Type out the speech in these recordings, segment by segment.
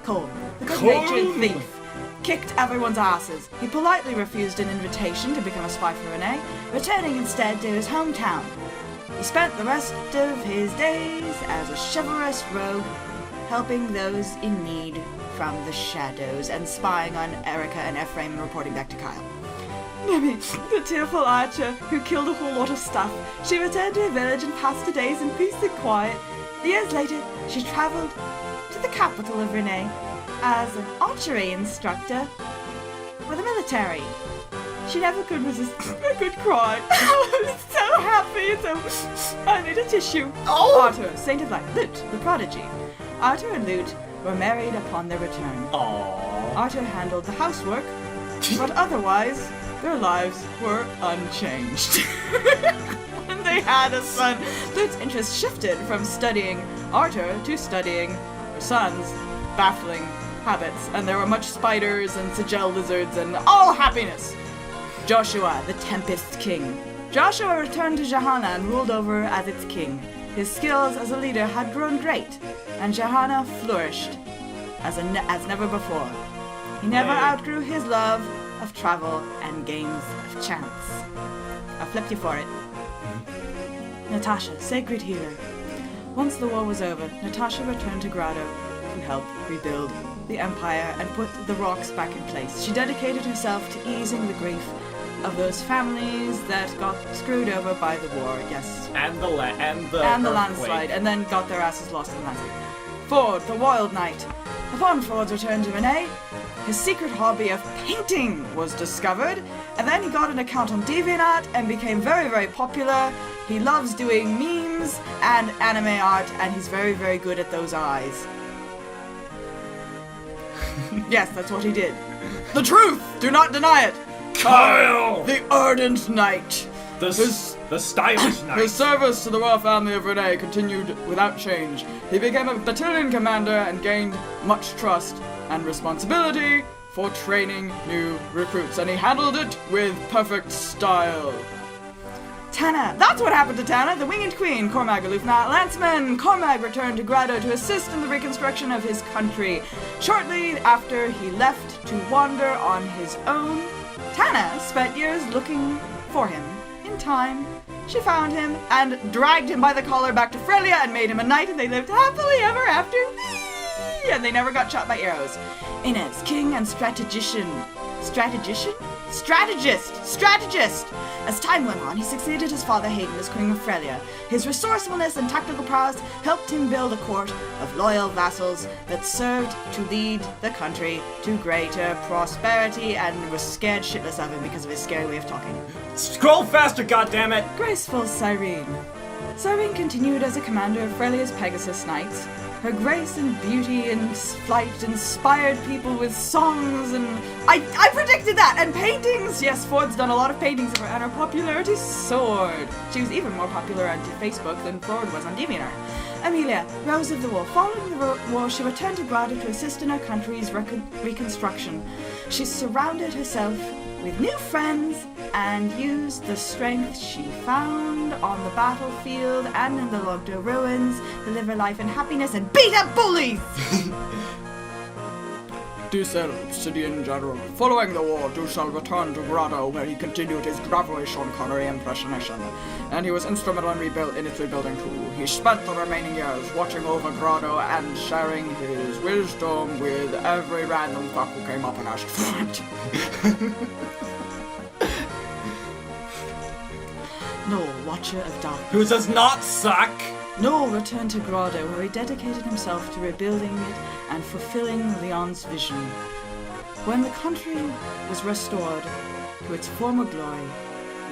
Cole, the good-natured thief, kicked everyone's asses. He politely refused an invitation to become a spy for Renais, returning instead to his hometown. He spent the rest of his days as a chivalrous rogue, helping those in need from the shadows and spying on Erica and Ephraim and reporting back to Kyle. Maybe the tearful archer who killed a whole lot of stuff. She returned to her village and passed her days in peace and quiet. Years later, she traveled to the capital of Renais as an archery instructor for the military. She never could resist a good cry. I'm so happy, I need a tissue. Oh! Arthur, Saint of Light, Lute, the Prodigy. Arthur and Lute were married upon their return. Aww. Arthur handled the housework, but otherwise, their lives were unchanged. When they had a son, Lute's interest shifted from studying Arthur to studying her son's baffling habits, and there were much spiders and sigil lizards and all happiness. Joshua, the Tempest King. Joshua returned to Jahana and ruled over as its king. His skills as a leader had grown great, and Jahana flourished as never before. He never outgrew his love of travel and games of chance. I flipped you for it. Natasha, sacred healer. Once the war was over, Natasha returned to Grotto to help rebuild the empire and put the rocks back in place. She dedicated herself to easing the grief of those families that got screwed over by the war, yes. And the landslide, and then got their asses lost in the landslide. Ford, the Wild Knight. Upon Ford's return to Renais, his secret hobby of painting was discovered, and then he got an account on DeviantArt and became very, very popular. He loves doing memes and anime art, and he's very, very good at those eyes. Yes, that's what he did. The truth! Do not deny it! Kyle! The Ardent Knight! The stylish knight! His service to the royal family of Renais continued without change. He became a battalion commander and gained much trust and responsibility for training new recruits, and he handled it with perfect style. Tana! That's what happened to Tana, the Winged Queen! Cormag, aloof lanceman! Cormag returned to Grotto to assist in the reconstruction of his country. Shortly after he left to wander on his own, Tana spent years looking for him. In time, she found him and dragged him by the collar back to Frelia and made him a knight, and they lived happily ever after. And they never got shot by arrows. Inez, king and strategist. As time went on, he succeeded his father Hayden as King of Frelia. His resourcefulness and tactical prowess helped him build a court of loyal vassals that served to lead the country to greater prosperity, and was scared shitless of him because of his scary way of talking. Scroll faster, goddammit! Graceful Cyrene. Cyrene continued as a commander of Frelia's Pegasus Knights. Her grace and beauty and flight inspired people with songs and... I predicted that! And paintings! Yes, Ford's done a lot of paintings of her, and her popularity soared. She was even more popular on Facebook than Ford was on DeviantArt. Amelia, Rose of the War. Following the war, she returned to Grotto to assist in her country's reconstruction. She surrounded herself with new friends and used the strength she found on the battlefield and in the Lagdou Ruins to live her life in happiness and beat up bullies! Dussel, Obsidian General. Following the war, Dussel returned to Grotto, where he continued his gravelly Sean Connery impersonation, and he was instrumental in its rebuilding too. He spent the remaining years watching over Grotto and sharing his wisdom with every random fuck who came up and asked for it. Noel, Watcher of Darkness. Who does not suck! Noel returned to Grotto, where he dedicated himself to rebuilding it and fulfilling Leon's vision. When the country was restored to its former glory,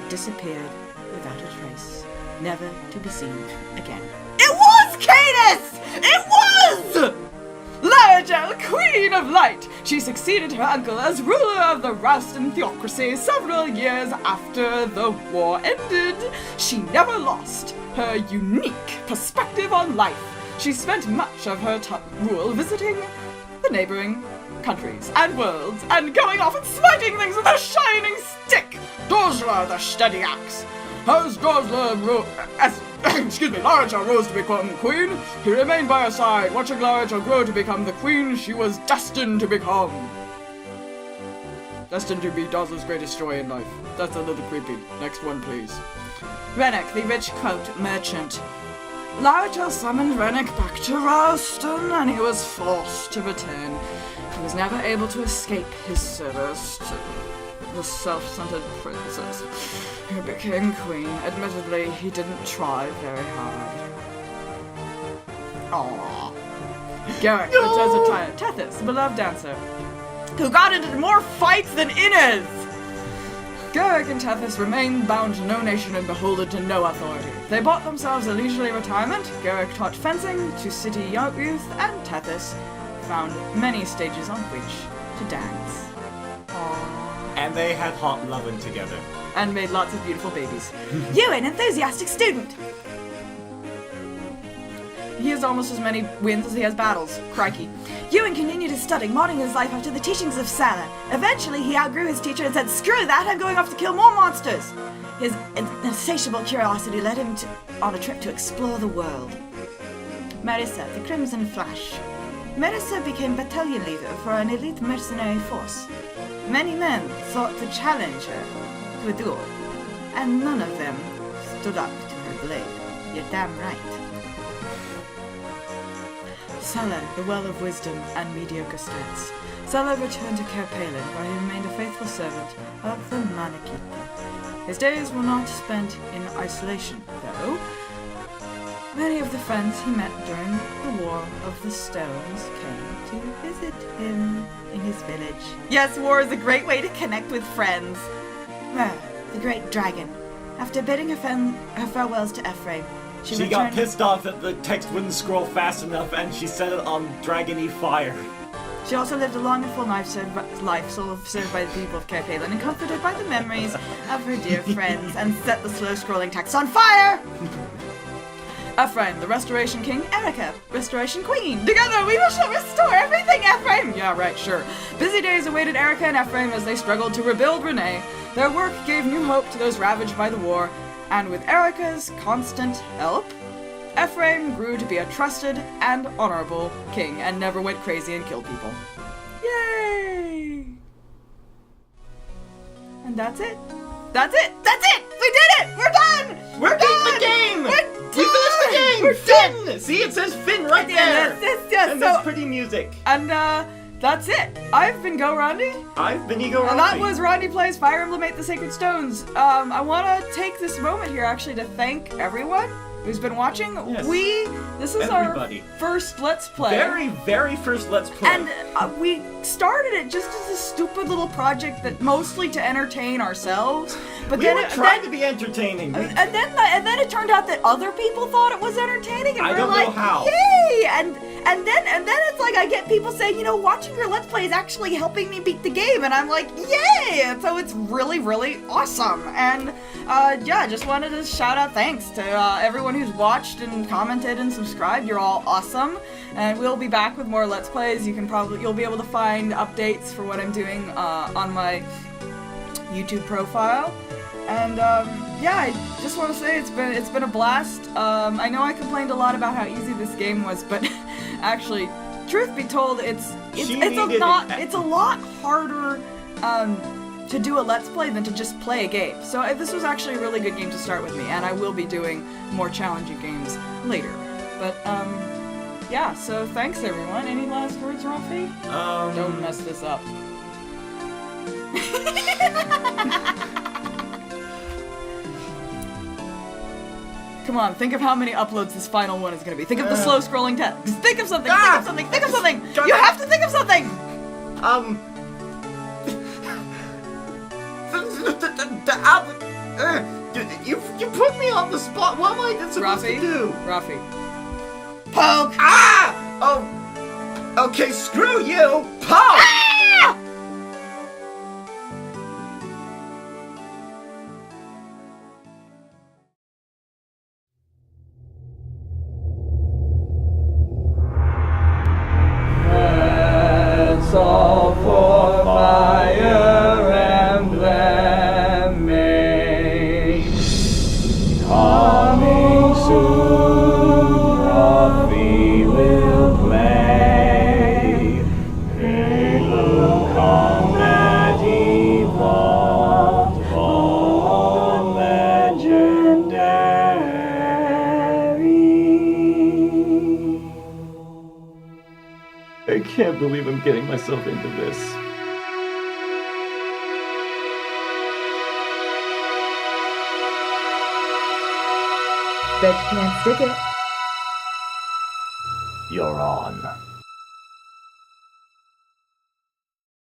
it disappeared without a trace, never to be seen again. It was Cadus! It was! Largel, Queen of Light! She succeeded her uncle as ruler of the Roustan theocracy several years after the war ended. She never lost her unique perspective on life. She spent much of her rule visiting the neighboring countries and worlds and going off and smiting things with a shining stick. Dozla, the steady axe. As Dozla excuse me, Larachel rose to become queen. He remained by her side, watching Larachel grow to become the queen she was destined to become. Destined to be Dawson's greatest joy in life. That's a little creepy. Next one, please. Rennick, the rich coat merchant. Larachel summoned Rennick back to Ralston, and he was forced to return. He was never able to escape his service to the self-centered princess who became queen. Admittedly, he didn't try very hard. Aww. Garrick, the desert giant, Tethys, the beloved dancer, who got into more fights than Inez. Garrick and Tethys remained bound to no nation and beholden to no authority. They bought themselves a leisurely retirement. Garrick taught fencing to city youth, and Tethys found many stages on which to dance. Aww. And they had hot lovin' together. And made lots of beautiful babies. You, an enthusiastic student! He has almost as many wins as he has battles. Crikey. Ewan continued his study, modding his life after the teachings of Sarah. Eventually, he outgrew his teacher and said, "Screw that, I'm going off to kill more monsters!" His insatiable curiosity led him on a trip to explore the world. Marissa, the Crimson Flash. Marissa became battalion leader for an elite mercenary force. Many men sought to challenge her to a duel, and none of them stood up to her blade. You're damn right. Sella, the Well of Wisdom and Mediocre Stats. Sella returned to Caer Palin, where he remained a faithful servant of the Manakita. His days were not spent in isolation, though. Many of the friends he met during the War of the Stones came to visit him in his village. Yes, war is a great way to connect with friends. The Great Dragon. After bidding her farewells to Ephraim, she got pissed off that the text wouldn't scroll fast enough, and she set it on Dragony Fire. She also lived a long and full life served by the people of Caer Palin and comforted by the memories of her dear friends, and set the slow-scrolling text on fire! Ephraim, the Restoration King, Erica, Restoration Queen. Together we shall restore everything, Ephraim! Yeah, right, sure. Busy days awaited Erica and Ephraim as they struggled to rebuild Renais. Their work gave new hope to those ravaged by the war, and with Erica's constant help, Ephraim grew to be a trusted and honorable king and never went crazy and killed people. Yay! And that's it. That's it! That's it! We did it! We're done! We're done! The game! We finished the game! We're Finn! done! See, it says Finn right there! Yes, and there's pretty music. And, that's it. I've been Rondie. I've been Ego Rondie. And that was Rondie Plays Fire Emblem 8 the Sacred Stones. I want to take this moment here actually to thank everyone who's been watching. Yes. This is Everybody. Our first Let's Play. Very, very first Let's Play. And we started it just as a stupid little project that mostly to entertain ourselves. But we were trying to be entertaining. And then it turned out that other people thought it was entertaining, and I we're don't like, know how. yay! And then it's like I get people saying, watching your Let's Play is actually helping me beat the game, and I'm like, yay! And so it's really, really awesome. And I just wanted to shout out thanks to everyone who's watched and commented and subscribed. You're all awesome. And we'll be back with more Let's Plays. You'll be able to find updates for what I'm doing on my YouTube profile. And I just want to say it's been a blast. I know I complained a lot about how easy this game was, but actually, truth be told, it's a lot harder to do a Let's Play than to just play a game. So this was actually a really good game to start with me, and I will be doing more challenging games later. But so thanks everyone. Any last words, Rafi? Don't mess this up. Come on, think of how many uploads this final one is going to be. Think of the slow scrolling text. Think of something, think of something, think of something! You have to think of something! You put me on the spot. What am I supposed to do? Rafi. Poke! Ah! Oh. Okay, screw you! Poke! Ah! Let's all for Fire Emblem coming soon. can't believe I'm getting myself into this. Bet you can't stick it. You're on.